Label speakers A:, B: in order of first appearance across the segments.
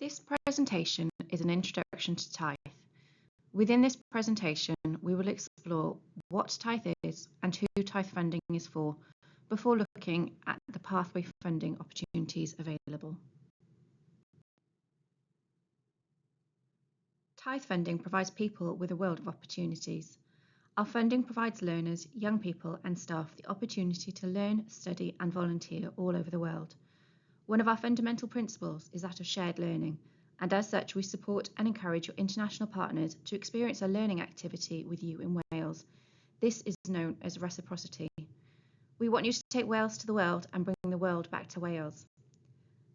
A: This presentation is an introduction to Tithe. Within this presentation, we will explore what Tithe is and who Tithe funding is for, before looking at the pathway funding opportunities available. Tithe funding provides people with a world of opportunities. Our funding provides learners, young people and staff the opportunity to learn, study and volunteer all over the world. One of our fundamental principles is that of shared learning, and as such we support and encourage your international partners to experience a learning activity with you in Wales. This is known as reciprocity. We want you to take Wales to the world and bring the world back to Wales.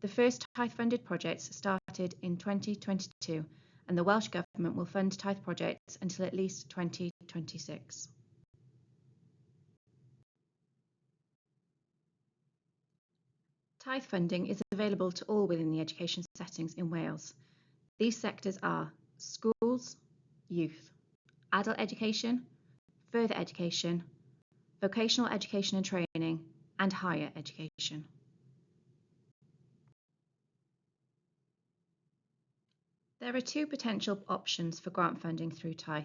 A: The first Tithe funded projects started in 2022, and the Welsh Government will fund Tithe projects until at least 2026. Tithe funding is available to all within the education settings in Wales. These sectors are schools, youth, adult education, further education, vocational education and training, and higher education. There are two potential options for grant funding through Tithe,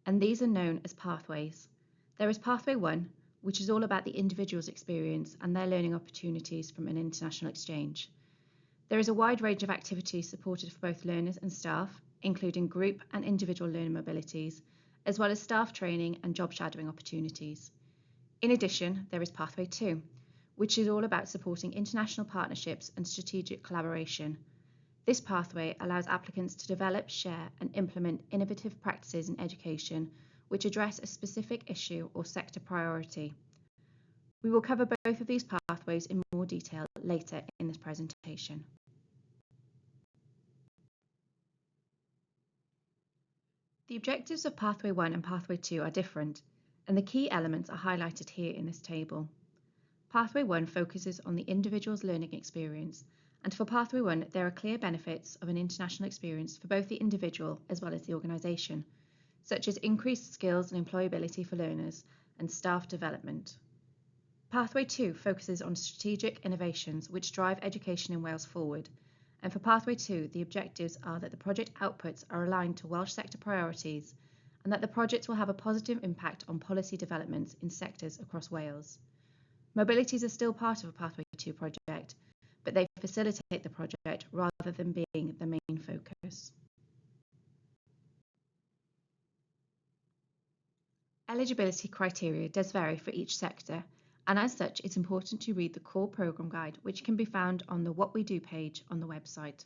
A: and these are known as pathways. There is Pathway 1, which is all about the individual's experience and their learning opportunities from an international exchange. There is a wide range of activities supported for both learners and staff, including group and individual learner mobilities, as well as staff training and job shadowing opportunities. In addition, there is Pathway 2, which is all about supporting international partnerships and strategic collaboration. This pathway allows applicants to develop, share and implement innovative practices in education which address a specific issue or sector priority. We will cover both of these pathways in more detail later in this presentation. The objectives of Pathway 1 and Pathway 2 are different, and the key elements are highlighted here in this table. Pathway 1 focuses on the individual's learning experience, and for Pathway 1 there are clear benefits of an international experience for both the individual as well as the organisation, such as increased skills and employability for learners and staff development. Pathway 2 focuses on strategic innovations which drive education in Wales forward, and for Pathway 2 the objectives are that the project outputs are aligned to Welsh sector priorities and that the projects will have a positive impact on policy developments in sectors across Wales. Mobilities are still part of a Pathway 2 project, but they facilitate the project rather than being the main focus. Eligibility criteria does vary for each sector, and as such it's important to read the core programme guide, which can be found on the What We Do page on the website.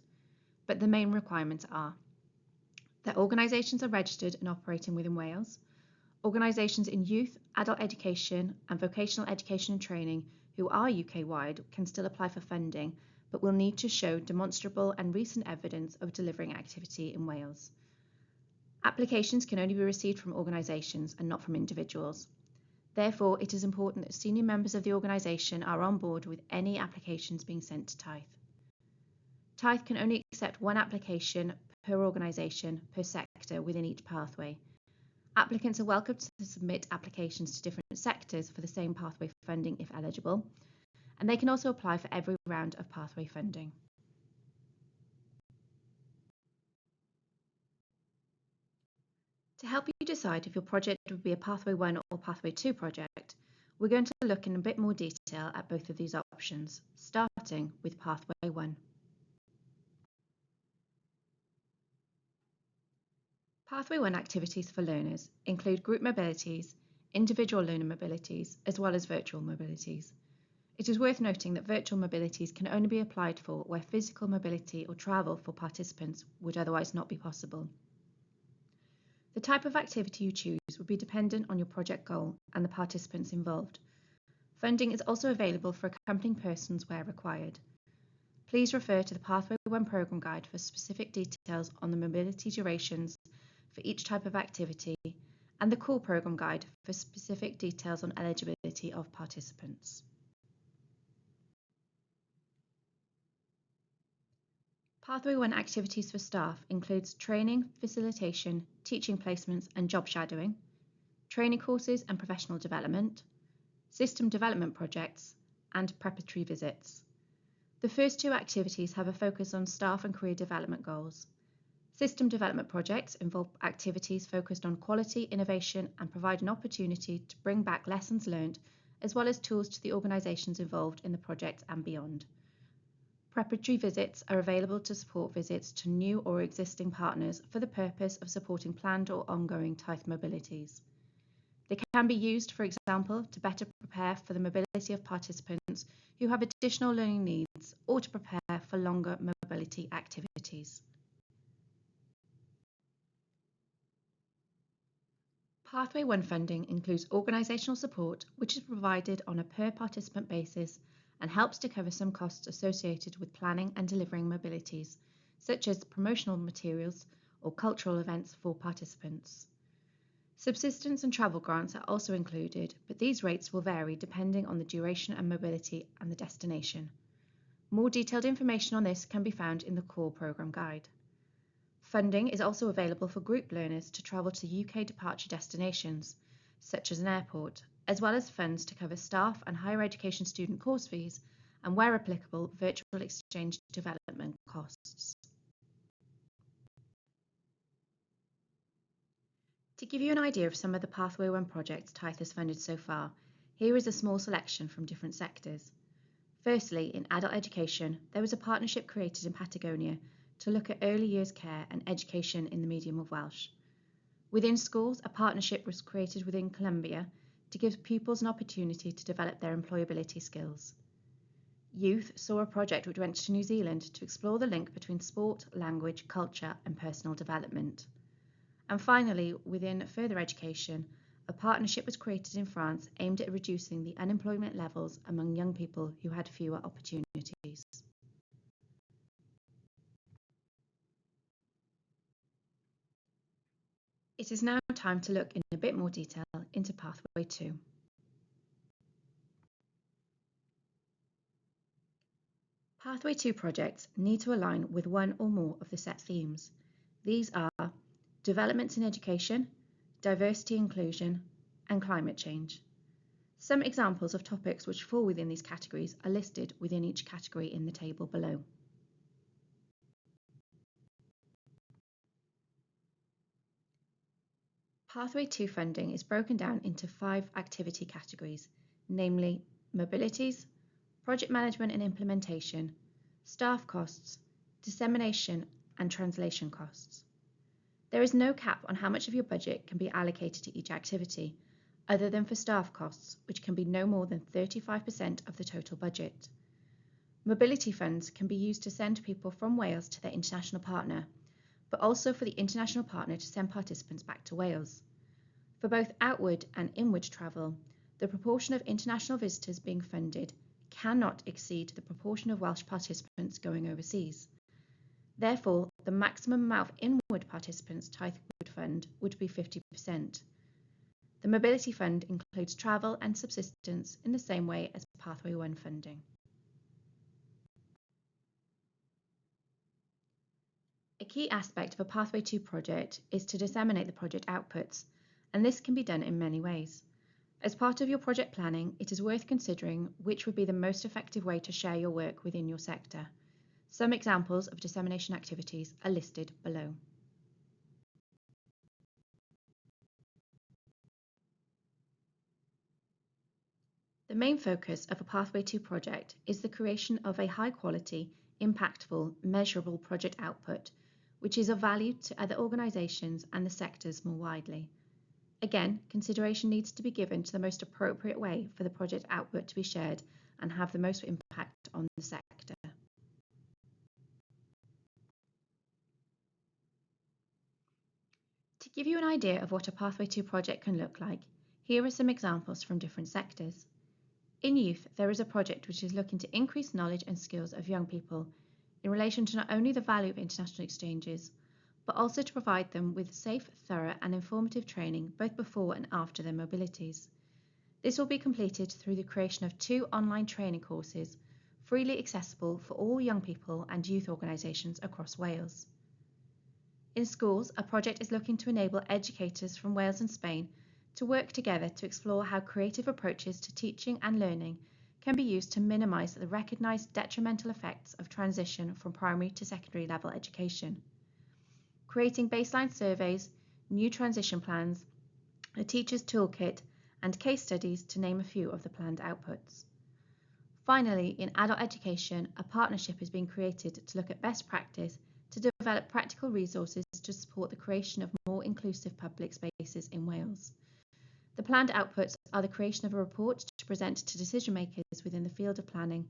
A: But the main requirements are that organisations are registered and operating within Wales, organisations in youth, adult education and vocational education and training who are UK-wide can still apply for funding, but will need to show demonstrable and recent evidence of delivering activity in Wales. Applications can only be received from organisations and not from individuals. Therefore, it is important that senior members of the organisation are on board with any applications being sent to Tithe. Tithe can only accept one application per organisation per sector within each pathway. Applicants are welcome to submit applications to different sectors for the same pathway funding if eligible, and they can also apply for every round of pathway funding. To help you decide if your project would be a Pathway 1 or Pathway 2 project, we're going to look in a bit more detail at both of these options, starting with Pathway 1. Pathway 1 activities for learners include group mobilities, individual learner mobilities, as well as virtual mobilities. It is worth noting that virtual mobilities can only be applied for where physical mobility or travel for participants would otherwise not be possible. The type of activity you choose would be dependent on your project goal and the participants involved. Funding is also available for accompanying persons where required. Please refer to the Pathway 1 programme guide for specific details on the mobility durations for each type of activity and the core programme guide for specific details on eligibility of participants. Pathway 1 activities for staff includes training, facilitation, teaching placements and job shadowing, training courses and professional development, system development projects, and preparatory visits. The first two activities have a focus on staff and career development goals. System development projects involve activities focused on quality, innovation, and provide an opportunity to bring back lessons learned, as well as tools to the organisations involved in the project and beyond. Preparatory visits are available to support visits to new or existing partners for the purpose of supporting planned or ongoing TITHE mobilities. They can be used, for example, to better prepare for the mobility of participants who have additional learning needs or to prepare for longer mobility activities. Pathway 1 funding includes organisational support, which is provided on a per participant basis and helps to cover some costs associated with planning and delivering mobilities, such as promotional materials or cultural events for participants. Subsistence and travel grants are also included, but these rates will vary depending on the duration and mobility and the destination. More detailed information on this can be found in the core programme guide. Funding is also available for group learners to travel to UK departure destinations, such as an airport, as well as funds to cover staff and higher education student course fees and, where applicable, virtual exchange development costs. To give you an idea of some of the Pathway 1 projects TITHE has funded so far, here is a small selection from different sectors. Firstly, in adult education, there was a partnership created in Patagonia to look at early years care and education in the medium of Welsh. Within schools, a partnership was created within Columbia to give pupils an opportunity to develop their employability skills. Youth saw a project which went to New Zealand to explore the link between sport, language, culture and personal development. And finally, within further education, a partnership was created in France aimed at reducing the unemployment levels among young people who had fewer opportunities. It is now time to look in a bit more detail into Pathway 2. Pathway 2 projects need to align with one or more of the set themes. These are developments in education, diversity inclusion, and climate change. Some examples of topics which fall within these categories are listed within each category in the table below. Pathway 2 funding is broken down into 5 activity categories, namely mobilities, project management and implementation, staff costs, dissemination and translation costs. There is no cap on how much of your budget can be allocated to each activity, other than for staff costs, which can be no more than 35% of the total budget. Mobility funds can be used to send people from Wales to their international partner, but also for the international partner to send participants back to Wales. For both outward and inward travel, the proportion of international visitors being funded cannot exceed the proportion of Welsh participants going overseas. Therefore, the maximum amount of inward participants TITHE would fund would be 50%. The Mobility Fund includes travel and subsistence in the same way as Pathway 1 funding. A key aspect of a Pathway 2 project is to disseminate the project outputs, and this can be done in many ways. As part of your project planning, it is worth considering which would be the most effective way to share your work within your sector. Some examples of dissemination activities are listed below. The main focus of a Pathway 2 project is the creation of a high-quality, impactful, measurable project output, which is of value to other organisations and the sectors more widely. Again, consideration needs to be given to the most appropriate way for the project output to be shared and have the most impact on the sector. To give you an idea of what a Pathway 2 project can look like, here are some examples from different sectors. In youth, there is a project which is looking to increase knowledge and skills of young people in relation to not only the value of international exchanges, but also to provide them with safe, thorough and informative training both before and after their mobilities. This will be completed through the creation of 2 online training courses, freely accessible for all young people and youth organisations across Wales. In schools, a project is looking to enable educators from Wales and Spain to work together to explore how creative approaches to teaching and learning can be used to minimise the recognised detrimental effects of transition from primary to secondary level education. Creating baseline surveys, new transition plans, a teacher's toolkit, and case studies to name a few of the planned outputs. Finally, in adult education, a partnership is being created to look at best practice to develop practical resources to support the creation of more inclusive public spaces in Wales. The planned outputs are the creation of a report to present to decision makers within the field of planning,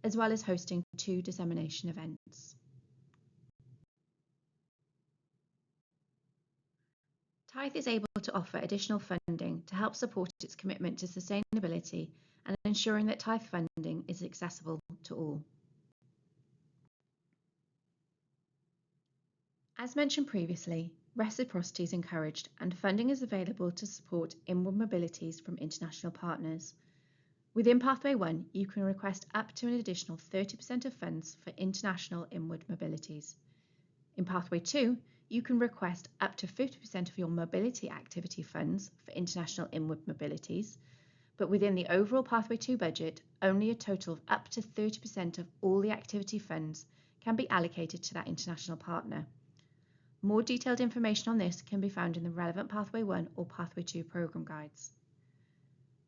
A: as well as hosting 2 dissemination events. Tithe is able to offer additional funding to help support its commitment to sustainability and ensuring that Tithe funding is accessible to all. As mentioned previously, reciprocity is encouraged and funding is available to support inward mobilities from international partners. Within Pathway 1, you can request up to an additional 30% of funds for international inward mobilities. In Pathway 2, you can request up to 50% of your mobility activity funds for international inward mobilities, but within the overall Pathway 2 budget, only a total of up to 30% of all the activity funds can be allocated to that international partner. More detailed information on this can be found in the relevant Pathway 1 or Pathway 2 programme guides.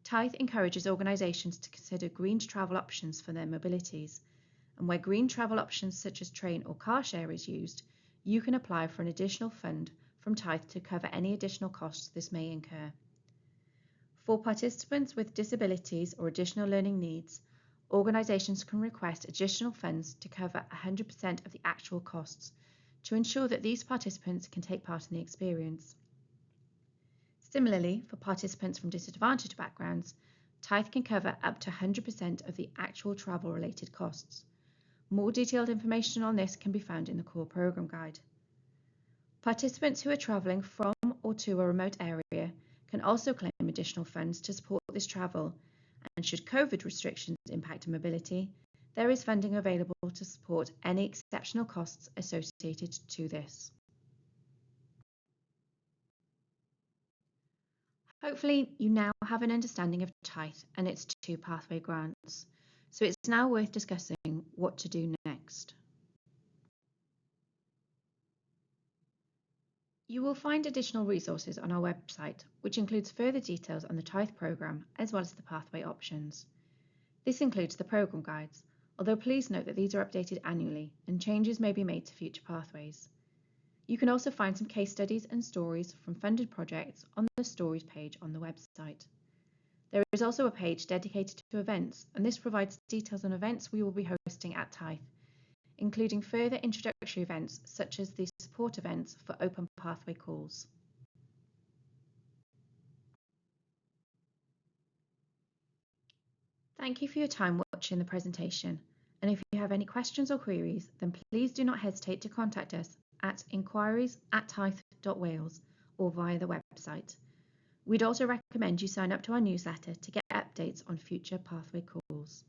A: Tithe encourages organisations to consider green travel options for their mobilities, and where green travel options such as train or car share is used, you can apply for an additional fund from Tithe to cover any additional costs this may incur. For participants with disabilities or additional learning needs, organisations can request additional funds to cover 100% of the actual costs to ensure that these participants can take part in the experience. Similarly, for participants from disadvantaged backgrounds, Tithe can cover up to 100% of the actual travel-related costs. More detailed information on this can be found in the core programme guide. Participants who are travelling from or to a remote area can also claim additional funds to support this travel, and should COVID restrictions impact mobility, there is funding available to support any exceptional costs associated to this. Hopefully, you now have an understanding of Tithe and its 2 pathway grants, so it's now worth discussing what to do next. You will find additional resources on our website, which includes further details on the Tithe programme as well as the pathway options. This includes the programme guides, although please note that these are updated annually and changes may be made to future pathways. You can also find some case studies and stories from funded projects on the Stories page on the website. There is also a page dedicated to events, and this provides details on events we will be hosting at Tithe, including further introductory events such as the support events for open pathway calls. Thank you for your time watching the presentation, and if you have any questions or queries, then please do not hesitate to contact us at inquiries@tithe.wales or via the website. We'd also recommend you sign up to our newsletter to get updates on future pathway calls.